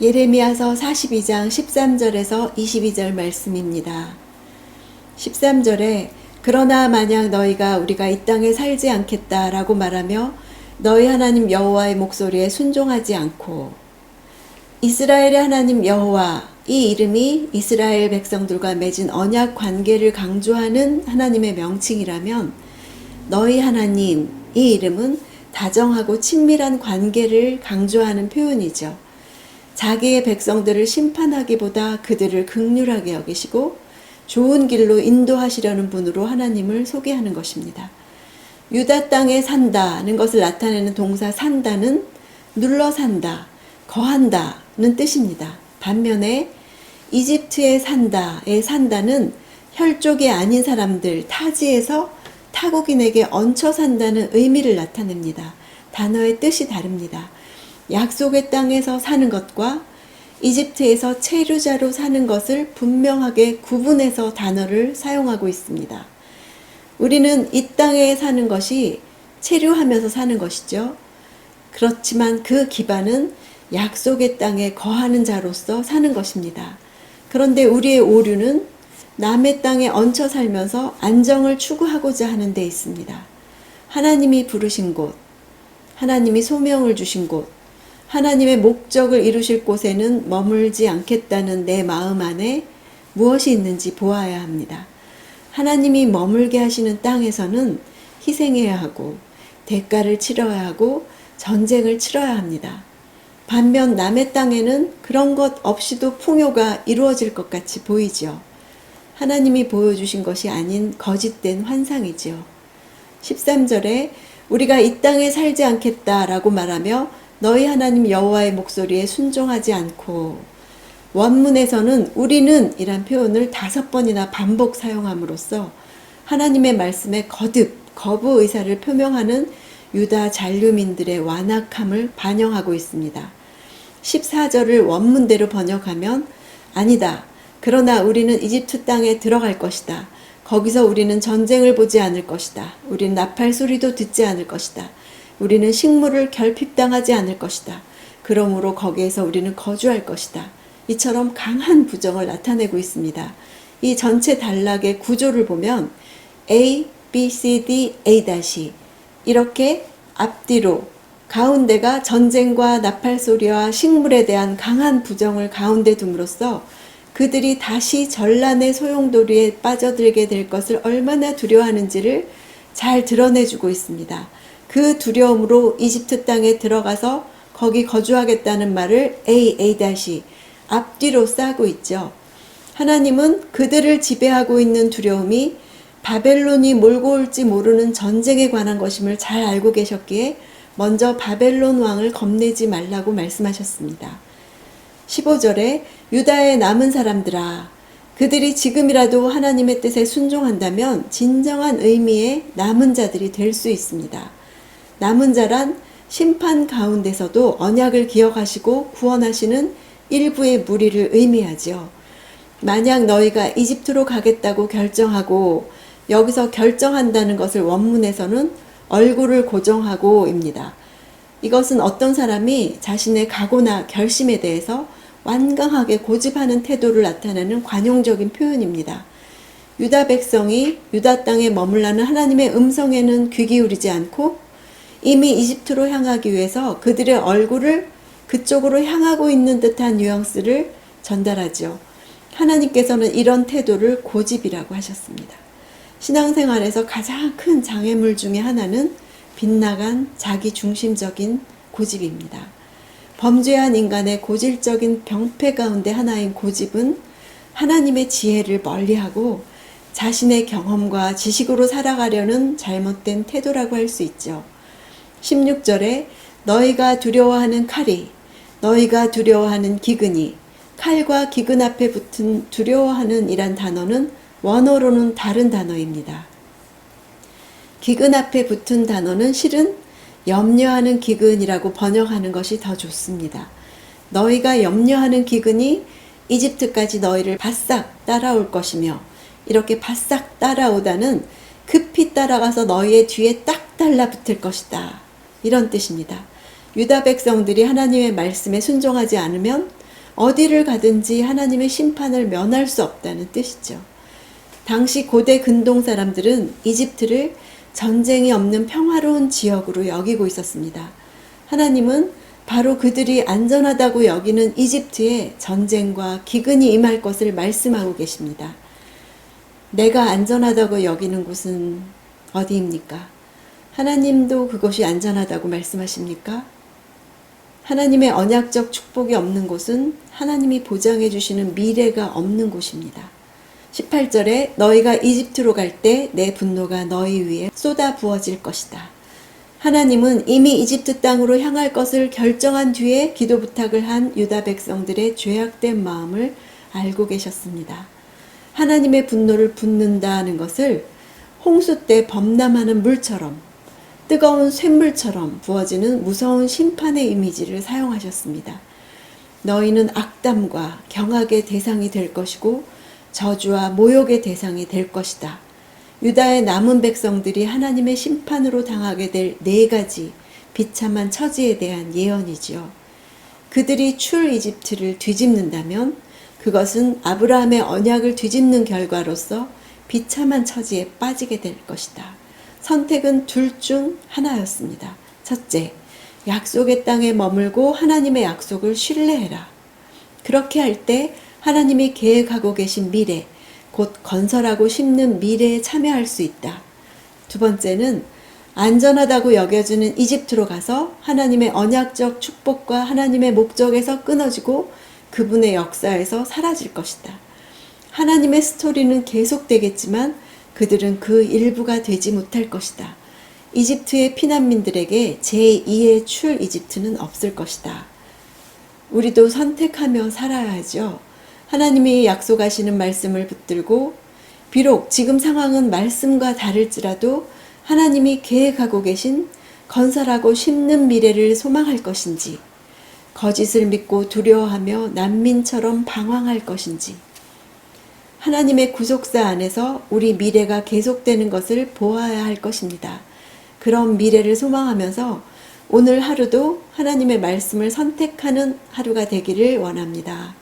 예레미야서 42장 13절에서 22절 말씀입니다. 13절에 그러나 만약 너희가 우리가 이 땅에 살지 않겠다라고 말하며 너희 하나님 여호와의 목소리에 순종하지 않고, 이스라엘의 하나님 여호와, 이 이름이 이스라엘 백성들과 맺은 언약 관계를 강조하는 하나님의 명칭이라면, 너희 하나님, 이 이름은 다정하고 친밀한 관계를 강조하는 표현이죠. 자기의 백성들을 심판하기보다 그들을 긍휼하게 여기시고 좋은 길로 인도하시려는 분으로 하나님을 소개하는 것입니다. 유다 땅에 산다는 것을 나타내는 동사 산다는 눌러 산다, 거한다는 뜻입니다. 반면에 이집트에 산다의 산다는 혈족이 아닌 사람들, 타지에서 타국인에게 얹혀 산다는 의미를 나타냅니다. 단어의 뜻이 다릅니다. 약속의 땅에서 사는 것과 이집트에서 체류자로 사는 것을 분명하게 구분해서 단어를 사용하고 있습니다. 우리는 이 땅에 사는 것이 체류하면서 사는 것이죠. 그렇지만 그 기반은 약속의 땅에 거하는 자로서 사는 것입니다. 그런데 우리의 오류는 남의 땅에 얹혀 살면서 안정을 추구하고자 하는 데 있습니다. 하나님이 부르신 곳, 하나님이 소명을 주신 곳, 하나님의 목적을 이루실 곳에는 머물지 않겠다는 내 마음 안에 무엇이 있는지 보아야 합니다. 하나님이 머물게 하시는 땅에서는 희생해야 하고 대가를 치러야 하고 전쟁을 치러야 합니다. 반면 남의 땅에는 그런 것 없이도 풍요가 이루어질 것 같이 보이죠. 하나님이 보여주신 것이 아닌 거짓된 환상이죠. 13절에 우리가 이 땅에 살지 않겠다라고 말하며 너희 하나님 여호와의 목소리에 순종하지 않고, 원문에서는 우리는 이란 표현을 5번이나 반복 사용함으로써 하나님의 말씀에 거듭 거부 의사를 표명하는 유다 잔류민들의 완악함을 반영하고 있습니다. 14절을 원문대로 번역하면 아니다. 그러나 우리는 이집트 땅에 들어갈 것이다. 거기서 우리는 전쟁을 보지 않을 것이다. 우리는 나팔 소리도 듣지 않을 것이다. 우리는 식물을 결핍당하지 않을 것이다. 그러므로 거기에서 우리는 거주할 것이다. 이처럼 강한 부정을 나타내고 있습니다. 이 전체 단락의 구조를 보면 A, B, C, D, A- 이렇게 앞뒤로 가운데가 전쟁과 나팔 소리와 식물에 대한 강한 부정을 가운데 둠으로써 그들이 다시 전란의 소용돌이에 빠져들게 될 것을 얼마나 두려워하는지를 잘 드러내주고 있습니다. 그 두려움으로 이집트 땅에 들어가서 거기 거주하겠다는 말을 A- 앞뒤로 싸고 있죠. 하나님은 그들을 지배하고 있는 두려움이 바벨론이 몰고 올지 모르는 전쟁에 관한 것임을 잘 알고 계셨기에 먼저 바벨론 왕을 겁내지 말라고 말씀하셨습니다. 15절에 유다의 남은 사람들아, 그들이 지금이라도 하나님의 뜻에 순종한다면 진정한 의미의 남은 자들이 될 수 있습니다. 남은 자란 심판 가운데서도 언약을 기억하시고 구원하시는 일부의 무리를 의미하죠. 만약 너희가 이집트로 가겠다고 결정하고, 여기서 결정한다는 것을 원문에서는 얼굴을 고정하고입니다. 이것은 어떤 사람이 자신의 각오나 결심에 대해서 완강하게 고집하는 태도를 나타내는 관용적인 표현입니다. 유다 백성이 유다 땅에 머물라는 하나님의 음성에는 귀 기울이지 않고 이미 이집트로 향하기 위해서 그들의 얼굴을 그쪽으로 향하고 있는 듯한 뉘앙스를 전달하죠. 하나님께서는 이런 태도를 고집이라고 하셨습니다. 신앙생활에서 가장 큰 장애물 중에 하나는 빗나간 자기 중심적인 고집입니다. 범죄한 인간의 고질적인 병폐 가운데 하나인 고집은 하나님의 지혜를 멀리하고 자신의 경험과 지식으로 살아가려는 잘못된 태도라고 할 수 있죠. 16절에 너희가 두려워하는 칼이, 너희가 두려워하는 기근이, 칼과 기근 앞에 붙은 두려워하는 이란 단어는 원어로는 다른 단어입니다. 기근 앞에 붙은 단어는 실은 염려하는 기근이라고 번역하는 것이 더 좋습니다. 너희가 염려하는 기근이 이집트까지 너희를 바싹 따라올 것이며, 이렇게 바싹 따라오다는 급히 따라가서 너희의 뒤에 딱 달라붙을 것이다. 이런 뜻입니다. 유다 백성들이 하나님의 말씀에 순종하지 않으면 어디를 가든지 하나님의 심판을 면할 수 없다는 뜻이죠. 당시 고대 근동 사람들은 이집트를 전쟁이 없는 평화로운 지역으로 여기고 있었습니다. 하나님은 바로 그들이 안전하다고 여기는 이집트에 전쟁과 기근이 임할 것을 말씀하고 계십니다. 내가 안전하다고 여기는 곳은 어디입니까? 하나님도 그것이 안전하다고 말씀하십니까? 하나님의 언약적 축복이 없는 곳은 하나님이 보장해 주시는 미래가 없는 곳입니다. 18절에 너희가 이집트로 갈 때 내 분노가 너희 위에 쏟아 부어질 것이다. 하나님은 이미 이집트 땅으로 향할 것을 결정한 뒤에 기도 부탁을 한 유다 백성들의 죄악된 마음을 알고 계셨습니다. 하나님의 분노를 붓는다는 것을 홍수 때 범람하는 물처럼 뜨거운 쇳물처럼 부어지는 무서운 심판의 이미지를 사용하셨습니다. 너희는 악담과 경악의 대상이 될 것이고 저주와 모욕의 대상이 될 것이다. 유다의 남은 백성들이 하나님의 심판으로 당하게 될 4가지 비참한 처지에 대한 예언이지요. 그들이 출 이집트를 뒤집는다면 그것은 아브라함의 언약을 뒤집는 결과로서 비참한 처지에 빠지게 될 것이다. 선택은 둘 중 하나였습니다. 첫째, 약속의 땅에 머물고 하나님의 약속을 신뢰해라. 그렇게 할 때 하나님이 계획하고 계신 미래, 곧 건설하고 심는 미래에 참여할 수 있다. 두 번째는 안전하다고 여겨지는 이집트로 가서 하나님의 언약적 축복과 하나님의 목적에서 끊어지고 그분의 역사에서 사라질 것이다. 하나님의 스토리는 계속되겠지만 그들은 그 일부가 되지 못할 것이다. 이집트의 피난민들에게 제2의 출 이집트는 없을 것이다. 우리도 선택하며 살아야 하죠. 하나님이 약속하시는 말씀을 붙들고 비록 지금 상황은 말씀과 다를지라도 하나님이 계획하고 계신 건설하고 심는 미래를 소망할 것인지, 거짓을 믿고 두려워하며 난민처럼 방황할 것인지, 하나님의 구속사 안에서 우리 미래가 계속되는 것을 보아야 할 것입니다. 그런 미래를 소망하면서 오늘 하루도 하나님의 말씀을 선택하는 하루가 되기를 원합니다.